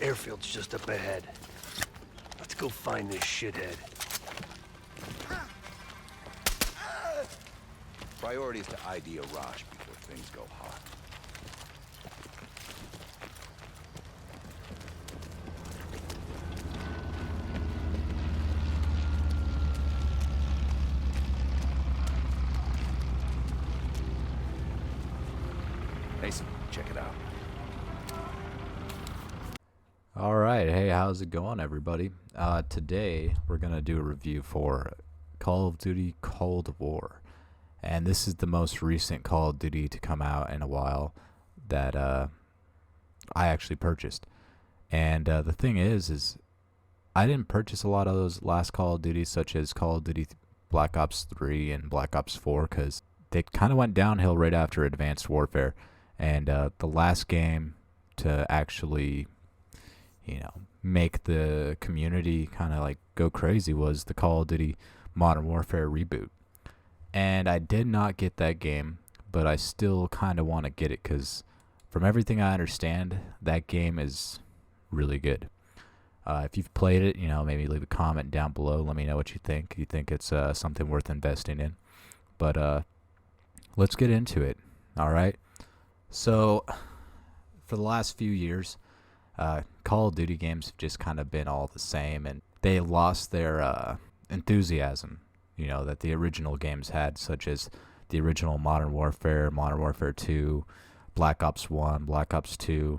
Airfield's just up ahead. Let's go find this shithead. Priority is to ID a Raj before things go hot. Mason, check it out. Alright, hey, how's it going, everybody? Today, we're going to do a review for Call of Duty Cold War. And this is the most recent Call of Duty to come out in a while that I actually purchased. And the thing is I didn't purchase a lot of those last Call of Duty, such as Call of Duty Black Ops 3 and Black Ops 4, because they kind of went downhill right after Advanced Warfare. And the last game to actually, make the community kind of like go crazy was the Call of Duty Modern Warfare reboot. And I did not get that game, but I still kind of want to get it because from everything I understand, that game is really good. If you've played it, maybe leave a comment down below. Let me know what you think. You think it's something worth investing in. But let's get into it. All right. So for the last few years, Call of Duty games have just kind of been all the same, and they lost their enthusiasm, that the original games had, such as the original Modern Warfare 2, Black Ops 1, Black Ops 2,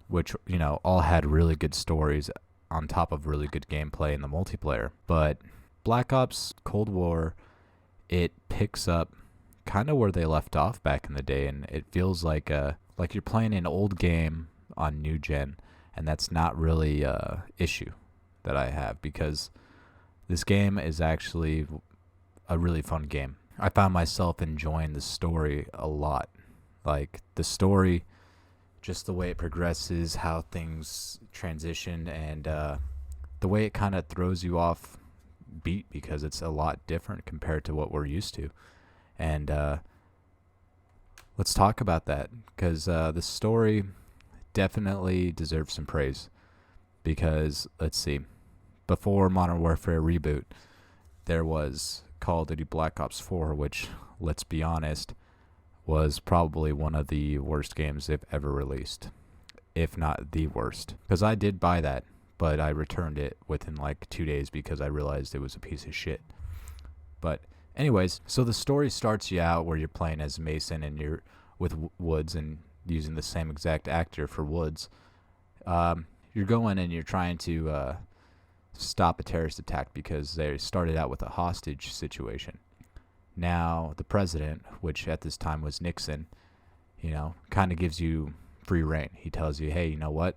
which, all had really good stories on top of really good gameplay in the multiplayer. But Black Ops Cold War, it picks up kind of where they left off back in the day, and it feels like you're playing an old game on new gen, and that's not really a issue that I have, because this game is actually a really fun game. I found myself enjoying the story a lot. Like the story, just the way it progresses, how things transition, and the way it kind of throws you off beat, because it's a lot different compared to what we're used to. And let's talk about that, because the story definitely deserves some praise. Because, let's see, before Modern Warfare reboot, there was Call of Duty Black Ops 4, which, let's be honest, was probably one of the worst games they've ever released, if not the worst. Because I did buy that, but I returned it within like 2 days because I realized it was a piece of shit. But anyways, so the story starts you out where you're playing as Mason and you're with Woods and using the same exact actor for Woods. You're going and you're trying to stop a terrorist attack because they started out with a hostage situation. Now, the president, which at this time was Nixon, kind of gives you free reign. He tells you, hey, you know what?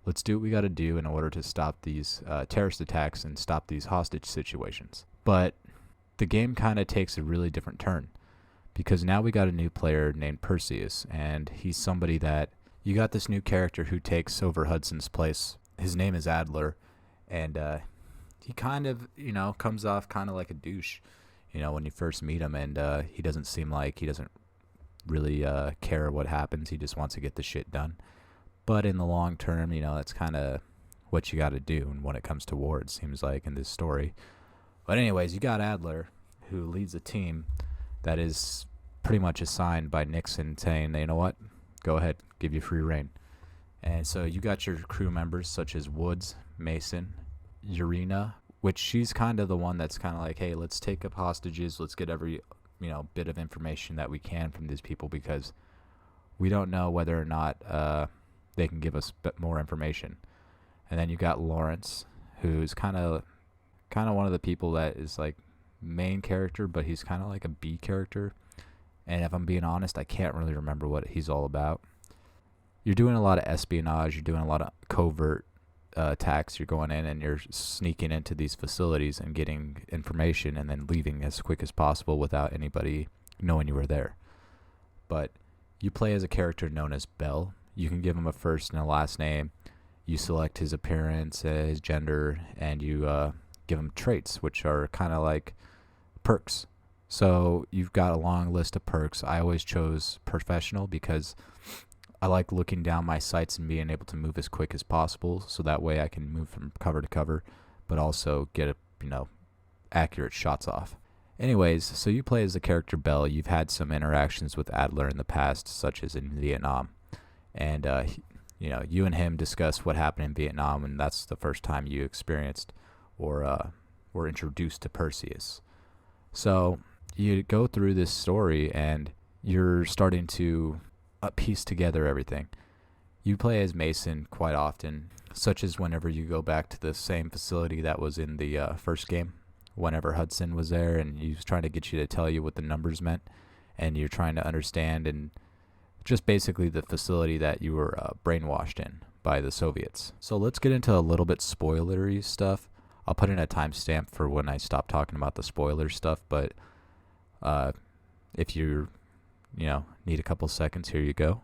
Let's do what we got to do in order to stop these terrorist attacks and stop these hostage situations. But the game kind of takes a really different turn, because now we got a new player named Perseus, and he's somebody that you got this new character who takes over Hudson's place. His name is Adler, and he kind of, comes off kind of like a douche, when you first meet him, and he doesn't seem like he doesn't really care what happens. He just wants to get the shit done. But in the long term, that's kind of what you got to do, and when it comes to war, it seems like in this story. But anyways, you got Adler, who leads a team that is pretty much assigned by Nixon, saying, you know what, go ahead, give you free reign. And so you got your crew members such as Woods, Mason, Urena, which she's kind of the one that's kind of like, hey, let's take up hostages, let's get every bit of information that we can from these people, because we don't know whether or not they can give us more information. And then you got Lawrence, who's kind of one of the people that is like main character, but he's kind of like a B character. And if I'm being honest, I can't really remember what he's all about. You're doing a lot of espionage, you're doing a lot of covert attacks. You're going in and you're sneaking into these facilities and getting information and then leaving as quick as possible without anybody knowing you were there. But you play as a character known as Bell. You can give him a first and a last name. You select his appearance, his gender, and you give him traits, which are kind of like perks. So you've got a long list of perks. I always chose professional because I like looking down my sights and being able to move as quick as possible, so that way I can move from cover to cover, but also get accurate shots off. Anyways, so you play as the character Bell. You've had some interactions with Adler in the past, such as in Vietnam, and you and him discuss what happened in Vietnam, and that's the first time you experienced or were introduced to Perseus. So you go through this story, and you're starting to piece together everything. You play as Mason quite often, such as whenever you go back to the same facility that was in the first game, whenever Hudson was there, and he was trying to get you to tell you what the numbers meant, and you're trying to understand, and just basically the facility that you were brainwashed in by the Soviets. So let's get into a little bit spoilery stuff. I'll put in a timestamp for when I stop talking about the spoiler stuff, but if you need a couple seconds, here you go.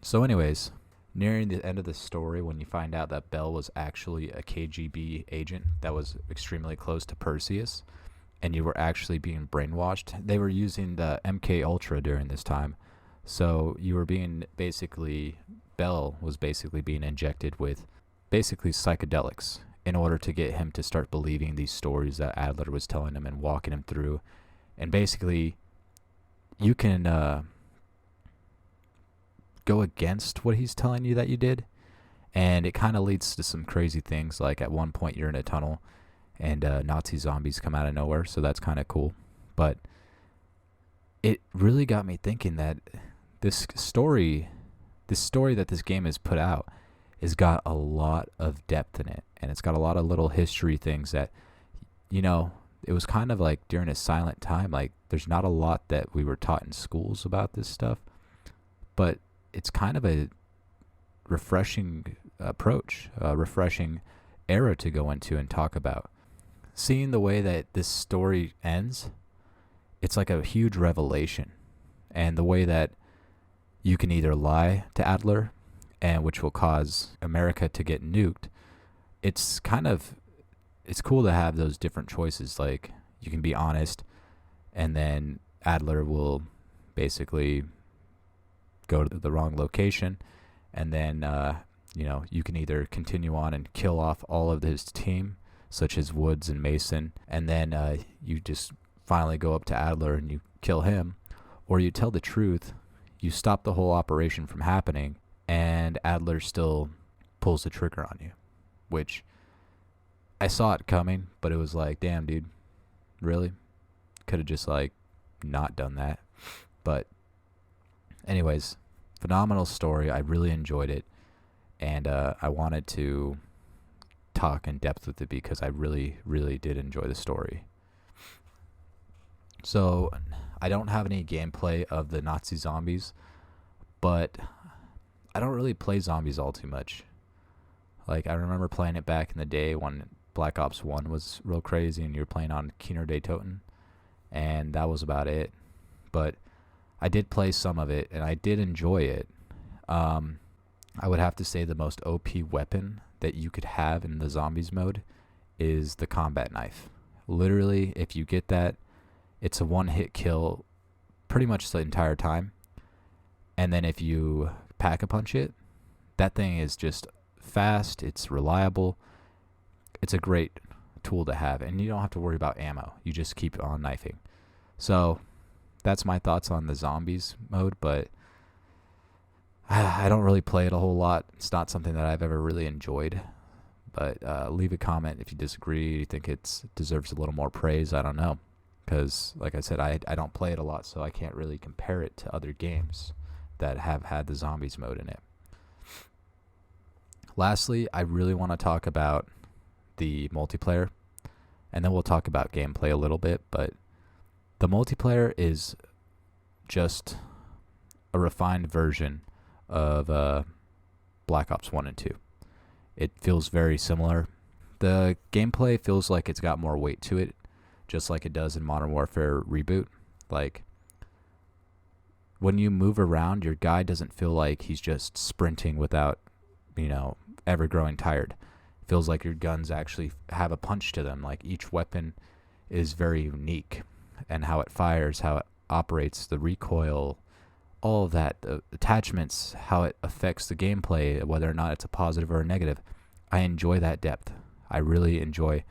So anyways, nearing the end of the story, when you find out that Bell was actually a KGB agent that was extremely close to Perseus, and you were actually being brainwashed, they were using the MK Ultra during this time. So you were Bell was basically being injected with basically psychedelics in order to get him to start believing these stories that Adler was telling him and walking him through. And basically, you can go against what he's telling you that you did, and it kind of leads to some crazy things. Like at one point you're in a tunnel and Nazi zombies come out of nowhere, so that's kind of cool. But it really got me thinking that this story that this game has put out has got a lot of depth in it, and it's got a lot of little history things that it was kind of like during a silent time. Like, there's not a lot that we were taught in schools about this stuff, but it's kind of a refreshing approach, a refreshing era to go into and talk about. Seeing the way that this story ends, it's like a huge revelation. And the way that you can either lie to Adler, and which will cause America to get nuked, it's cool to have those different choices. Like, you can be honest, and then Adler will basically go to the wrong location, and then you can either continue on and kill off all of his team, such as Woods and Mason, and then you just finally go up to Adler and you kill him, or you tell the truth, you stop the whole operation from happening, and Adler still pulls the trigger on you, which I saw it coming, but it was like, damn, dude, really? Could have just not done that. But anyways, phenomenal story. I really enjoyed it, and I wanted to talk in depth with it because I really, really did enjoy the story. So I don't have any gameplay of the Nazi zombies, but I don't really play zombies all too much. Like, I remember playing it back in the day when Black Ops 1 was real crazy and you were playing on Keener de Toten, and that was about it. But I did play some of it, and I did enjoy it. I would have to say the most OP weapon that you could have in the zombies mode is the combat knife. Literally, if you get that, it's a one-hit kill pretty much the entire time. And then if you pack-a-punch it, that thing is just fast, it's reliable, it's a great tool to have, and you don't have to worry about ammo. You just keep on knifing. So that's my thoughts on the zombies mode, but I don't really play it a whole lot. It's not something that I've ever really enjoyed. But leave a comment if you disagree, you think it deserves a little more praise. I don't know, because like I said, I don't play it a lot, so I can't really compare it to other games that have had the zombies mode in it. Lastly, I really want to talk about the multiplayer, and then we'll talk about gameplay a little bit, but the multiplayer is just a refined version of Black Ops 1 and 2. It feels very similar. The gameplay feels like it's got more weight to it, just like it does in Modern Warfare Reboot. Like, when you move around, your guy doesn't feel like he's just sprinting without, ever growing tired. It feels like your guns actually have a punch to them. Like, each weapon is very unique, and how it fires, how it operates, the recoil, all of that, the attachments, how it affects the gameplay, whether or not it's a positive or a negative. I enjoy that depth. I really enjoy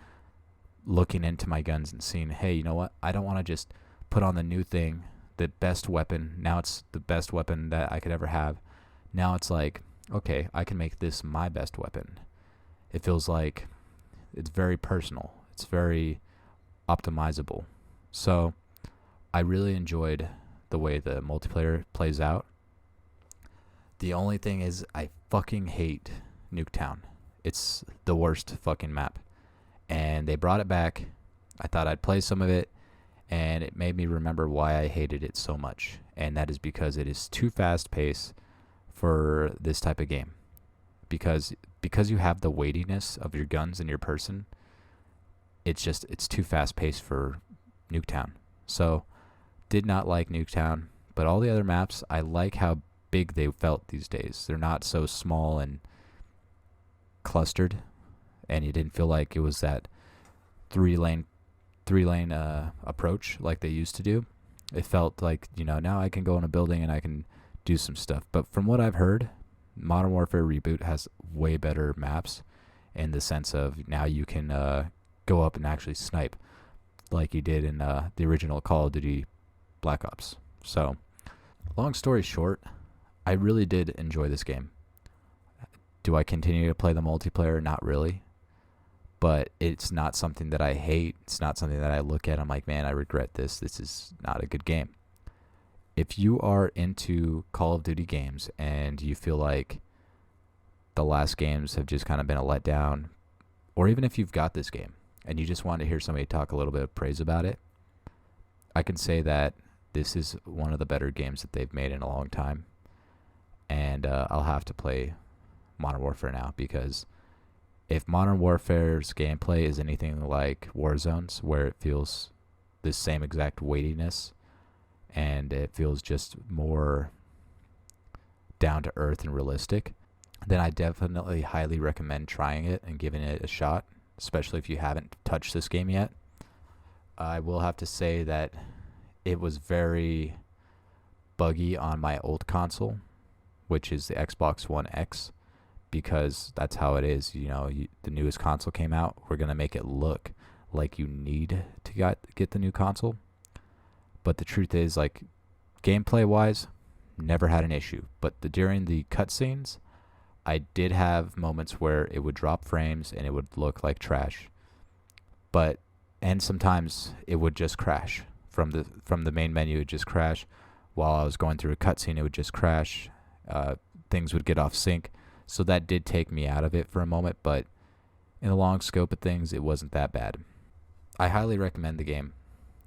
looking into my guns and seeing, hey, you know what? I don't want to just put on the new thing, the best weapon. Now it's the best weapon that I could ever have. Now it's like, okay, I can make this my best weapon. It feels like it's very personal. It's very optimizable. So I really enjoyed the way the multiplayer plays out. The only thing is I fucking hate Nuketown. It's the worst fucking map. And they brought it back. I thought I'd play some of it, and it made me remember why I hated it so much. And that is because it is too fast paced for this type of game. Because you have the weightiness of your guns and your person, it's too fast paced for Nuketown. So did not like Nuketown, but all the other maps, I like how big they felt these days. They're not so small and clustered, and you didn't feel like it was that three lane approach like they used to do. It felt like, now I can go in a building and I can do some stuff. But from what I've heard, Modern Warfare Reboot has way better maps in the sense of now you can go up and actually snipe like you did in the original Call of Duty Black Ops. So, long story short, I really did enjoy this game. Do I continue to play the multiplayer? Not really. But it's not something that I hate. It's not something that I look at. I'm like, man, I regret this. This is not a good game. If you are into Call of Duty games and you feel like the last games have just kind of been a letdown, or even if you've got this game and you just want to hear somebody talk a little bit of praise about it, I can say that this is one of the better games that they've made in a long time. And I'll have to play Modern Warfare now, because if Modern Warfare's gameplay is anything like Warzone's, where it feels the same exact weightiness and it feels just more down to earth and realistic, then I definitely highly recommend trying it and giving it a shot, especially if you haven't touched this game yet. I will have to say that it was very buggy on my old console, which is the Xbox One X, because that's how it is. The newest console came out. We're going to make it look like you need to get the new console. But the truth is, like, gameplay-wise, never had an issue. But during the cutscenes, I did have moments where it would drop frames and it would look like trash. And sometimes it would just crash. From the main menu, it would just crash. While I was going through a cutscene, it would just crash. Things would get off sync. So that did take me out of it for a moment, but in the long scope of things, it wasn't that bad. I highly recommend the game.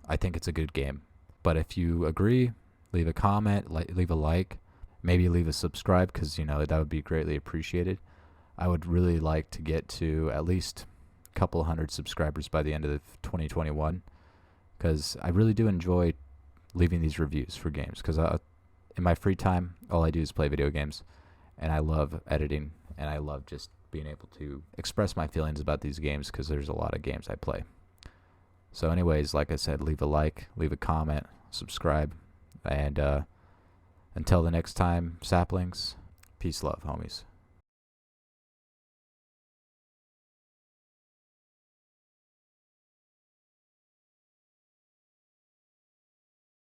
I think it's a good game. But if you agree, leave a comment, leave a like, maybe leave a subscribe, because, that would be greatly appreciated. I would really like to get to at least a couple hundred subscribers by the end of 2021, because I really do enjoy leaving these reviews for games, because in my free time, all I do is play video games. And I love editing, and I love just being able to express my feelings about these games, because there's a lot of games I play. So anyways, like I said, leave a like, leave a comment, subscribe, and until the next time, saplings, peace, love, homies.